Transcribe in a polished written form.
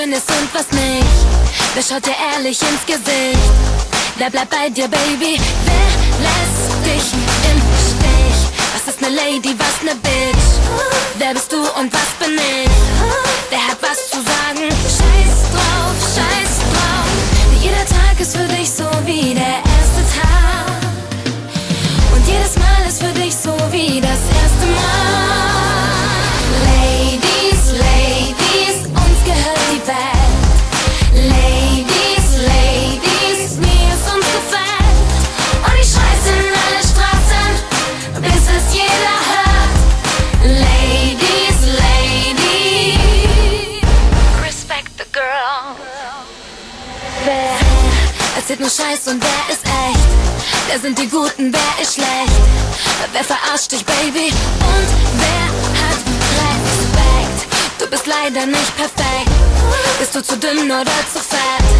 schön ist und was nicht? Wer schaut dir ehrlich ins Gesicht? Wer bleibt bei dir, Baby? Wer lässt dich im Stich? Was ist ne Lady, was ne Bitch? Wer bist du und was bin ich? Wer hat was zu sagen? Scheiß drauf, scheiß drauf. Jeder Tag ist für dich so wie der erste Tag. Und jedes Mal ist für dich so wie das erste Mal. Ladies, Ladies, uns gehört die Welt. Ladies, Ladies, wie es uns gefällt. Und ich schrei's in alle Straßen, bis es jeder hört. Ladies, Ladies, respect the girl. Wer erzählt nur Scheiß und wer ist echt? Wer sind die Guten, wer ist schlecht? Wer verarscht dich, Baby? Und wer hat Respekt? Du bist leider nicht perfekt. Bist du zu dünn oder zu fett?